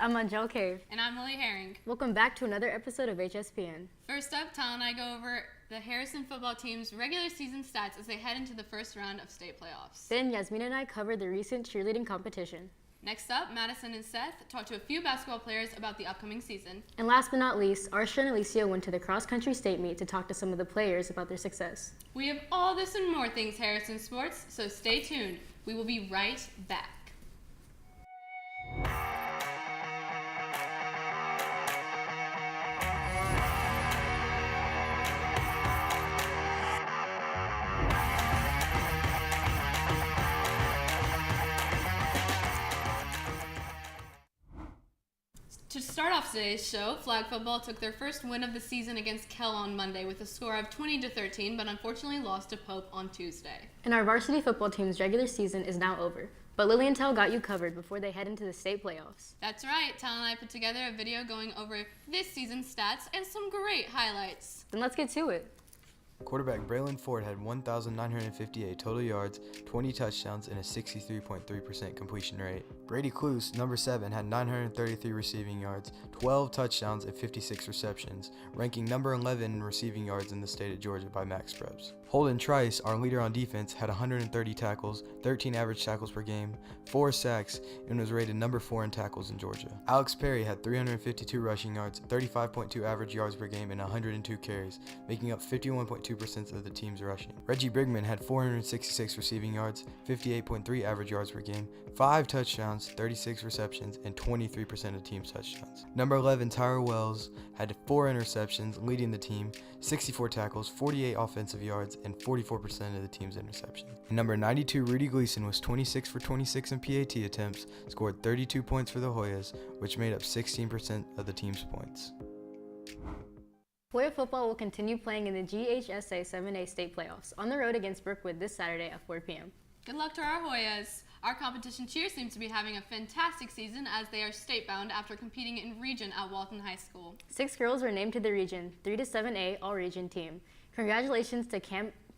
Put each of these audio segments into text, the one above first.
I'm Angel Cave. And I'm Lily Herring. Welcome back to another episode of HSPN. First up, Tal and I go over the Harrison football team's regular season stats as they head into the first round of state playoffs. Then Yasmina and I cover the recent cheerleading competition. Next up, Madison and Seth talk to a few basketball players about the upcoming season. And last but not least, Arsha and Alicia went to the cross-country state meet to talk to some of the players about their success. We have all this and more things Harrison sports, so stay tuned. We will be right back. To start off today's show, flag football took their first win of the season against Kell on Monday with a score of 20-13, but unfortunately lost to Pope on Tuesday. And our varsity football team's regular season is now over, but Lily and Tel got you covered before they head into the state playoffs. That's right, Tal and I put together a video going over this season's stats and some great highlights. Then let's get to it. Quarterback Braylon Ford had 1,958 total yards, 20 touchdowns, and a 63.3% completion rate. Brady Cluse, number 7, had 933 receiving yards, 12 touchdowns, and 56 receptions, ranking number 11 in receiving yards in the state of Georgia by Max Preps. Holden Trice, our leader on defense, had 130 tackles, 13 average tackles per game, 4 sacks, and was rated number 4 in tackles in Georgia. Alex Perry had 352 rushing yards, 35.2 average yards per game, and 102 carries, making up 51.2% of the team's rushing. Reggie Brigman had 466 receiving yards, 58.3 average yards per game, 5 touchdowns, 36 receptions, and 23% of the team's touchdowns. Number 11, Tyra Wells, had 4 interceptions, leading the team, 64 tackles, 48 offensive yards, and 44% of the team's interceptions. And number 92, Rudy Gleason, was 26 for 26 in PAT attempts, scored 32 points for the Hoyas, which made up 16% of the team's points. Hoya football will continue playing in the GHSA 7A state playoffs on the road against Brookwood this Saturday at 4 p.m. Good luck to our Hoyas. Our competition cheer seems to be having a fantastic season as they are state-bound after competing in region at Walton High School. 6 girls were named to the region 3 to 7A all-region team. Congratulations to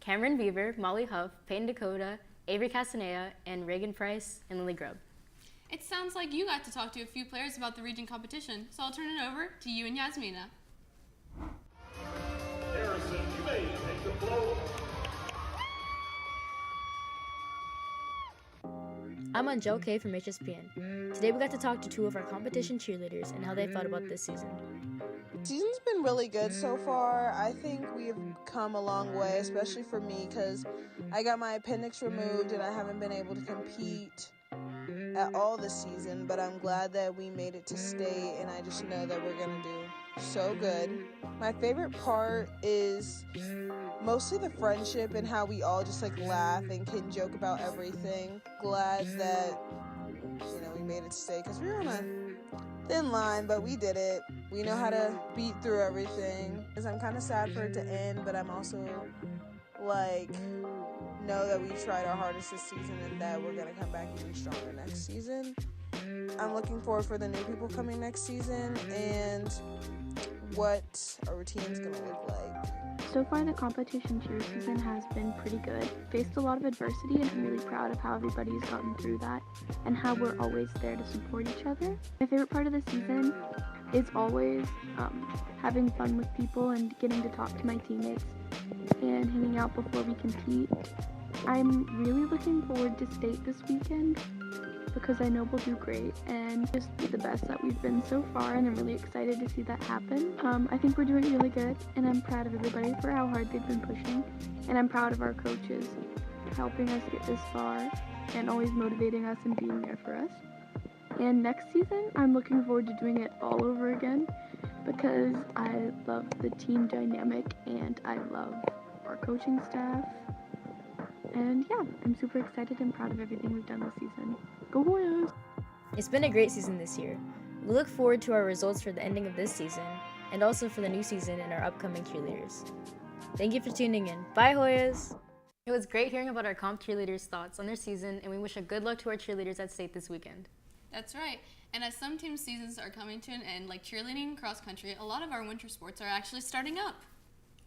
Cameron Beaver, Molly Huff, Peyton Dakota, Avery Castaneda, and Reagan Price and Lily Grubb. It sounds like you got to talk to a few players about the region competition, so I'll turn it over to you and Yasmina. Harrison, you may take the floor. I'm Angel K from HSPN. Today we got to talk to 2 of our competition cheerleaders and how they felt about this season. Season's been really good so far. I think we've come a long way, especially for me, because I got my appendix removed and I haven't been able to compete at all this season, but I'm glad that we made it to state, and I just know that we're going to do so good. My favorite part is mostly the friendship and how we all just laugh and can joke about everything. Glad that, we made it to state, because we were on a thin line, but we did it. We know how to beat through everything. I'm kind of sad for it to end, but I'm also know that we tried our hardest this season and that we're gonna come back even stronger next season. I'm looking forward for the new people coming next season and what our routine's gonna look like. So far, the competition cheer season has been pretty good. Faced a lot of adversity, and I'm really proud of how everybody's gotten through that and how we're always there to support each other. My favorite part of the season is always having fun with people and getting to talk to my teammates and hanging out before we compete. I'm really looking forward to state this weekend because I know we'll do great and just be the best that we've been so far, and I'm really excited to see that happen. I think we're doing really good, and I'm proud of everybody for how hard they've been pushing, and I'm proud of our coaches helping us get this far and always motivating us and being there for us. And next season, I'm looking forward to doing it all over again because I love the team dynamic and I love our coaching staff. And yeah, I'm super excited and proud of everything we've done this season. Go Hoyas! It's been a great season this year. We look forward to our results for the ending of this season and also for the new season and our upcoming cheerleaders. Thank you for tuning in. Bye, Hoyas! It was great hearing about our comp cheerleaders' thoughts on their season, and we wish a good luck to our cheerleaders at state this weekend. That's right. And as some team seasons are coming to an end, like cheerleading and cross country, a lot of our winter sports are actually starting up.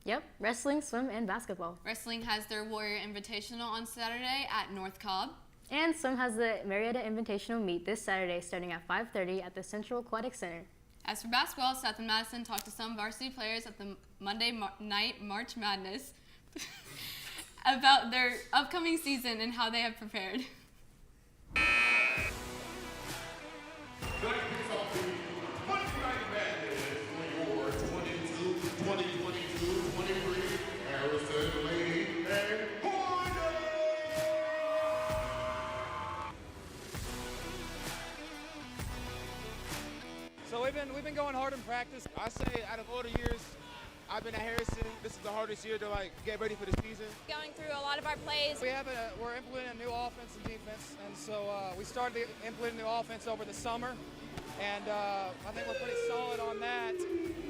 Yep, wrestling, swim, and basketball. Wrestling has their Warrior Invitational on Saturday at North Cobb. And swim has the Marietta Invitational meet this Saturday starting at 5:30 at the Central Aquatic Center. As for basketball, Seth and Madison talked to some varsity players at the Monday night March Madness about their upcoming season and how they have prepared. That kicks off the Monday Night Madness for your 2022-23 Harrison Lady and Hornets. So we've been going hard in practice. I say out of all the years I've been at Harrison, this is the hardest year to get ready for the season. Going through a lot of our plays. We're implementing a new offense and defense, and so we started implementing the new offense over the summer, and I think we're pretty solid on that.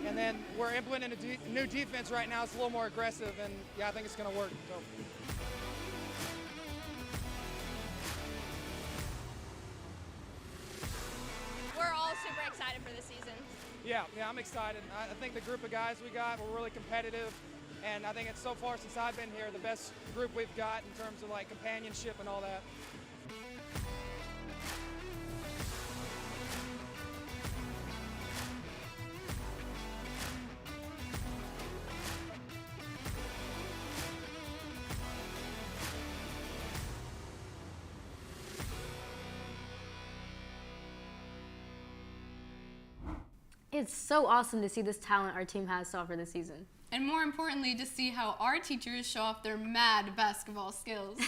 And then we're implementing a new defense right now. It's a little more aggressive, and yeah, I think it's going to work. So. We're all super excited for the season. Yeah, I'm excited. I think the group of guys we got, we're really competitive, and I think it's so far since I've been here the best group we've got in terms of companionship and all that. It's so awesome to see this talent our team has to offer this season. And more importantly, to see how our teachers show off their mad basketball skills.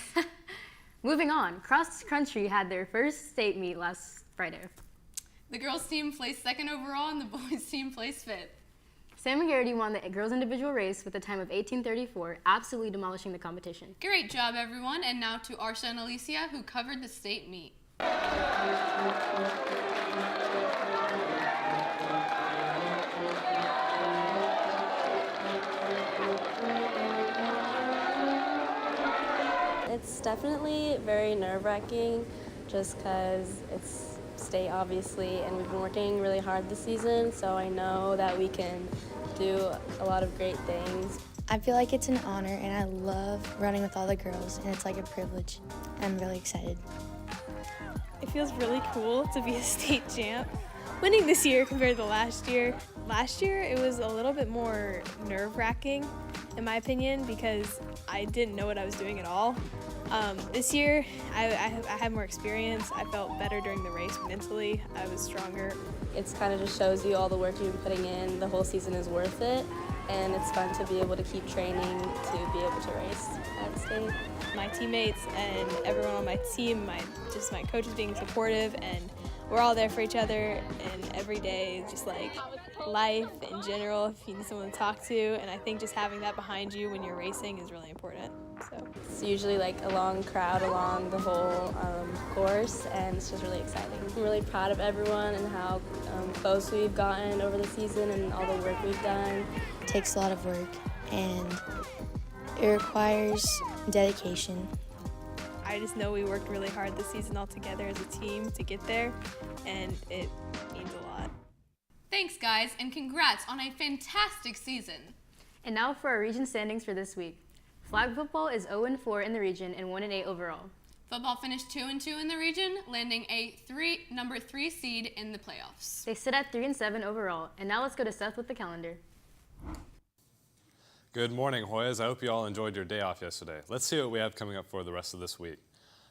Moving on, cross country had their first state meet last Friday. The girls team placed second overall and the boys team placed fifth. Sam and Garrity won the girls' individual race with a time of 18:34, absolutely demolishing the competition. Great job, everyone. And now to Arsha and Alicia, who covered the state meet. It's definitely very nerve-wracking just because it's state, obviously, and we've been working really hard this season, so I know that we can do a lot of great things. I feel like it's an honor, and I love running with all the girls, and it's like a privilege. I'm really excited. It feels really cool to be a state champ. Winning this year compared to last year. Last year, it was a little bit more nerve-wracking, in my opinion, because I didn't know what I was doing at all. This year, I had more experience. I felt better during the race mentally. I was stronger. It kind of just shows you all the work you've been putting in. The whole season is worth it, and it's fun to be able to keep training to be able to race at state. My teammates and everyone on my team, my coaches being supportive, and we're all there for each other, and every day, just like life in general, if you need someone to talk to, and I think just having that behind you when you're racing is really important. So it's usually like a long crowd along the whole course, and it's just really exciting. I'm really proud of everyone and how close we've gotten over the season and all the work we've done. It takes a lot of work, and it requires dedication. I just know we worked really hard this season all together as a team to get there, and it means a lot. Thanks, guys, and congrats on a fantastic season. And now for our region standings for this week. Flag football is 0-4 in the region and 1-8 overall. Football finished 2-2 in the region, landing a number 3 seed in the playoffs. They sit at 3-7 overall. And now let's go to Seth with the calendar. Good morning, Hoyas. I hope you all enjoyed your day off yesterday. Let's see what we have coming up for the rest of this week.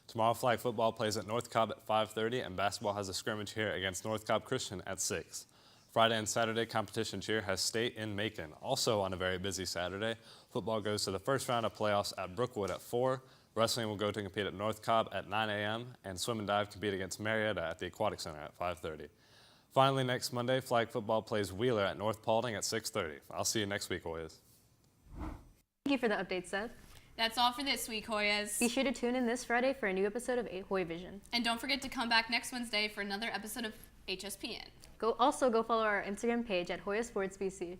Tomorrow, flag football plays at North Cobb at 5:30, and basketball has a scrimmage here against North Cobb Christian at 6. Friday and Saturday, competition cheer has state in Macon. Also on a very busy Saturday, football goes to the first round of playoffs at Brookwood at 4. Wrestling will go to compete at North Cobb at 9 a.m., and swim and dive compete against Marietta at the Aquatic Center at 5:30. Finally, next Monday, flag football plays Wheeler at North Paulding at 6:30. I'll see you next week, Hoyas. Thank you for the update, Seth. That's all for this week, Hoyas. Be sure to tune in this Friday for a new episode of Hoy Vision. And don't forget to come back next Wednesday for another episode of HSPN. Go follow our Instagram page at Hoya Sports BC.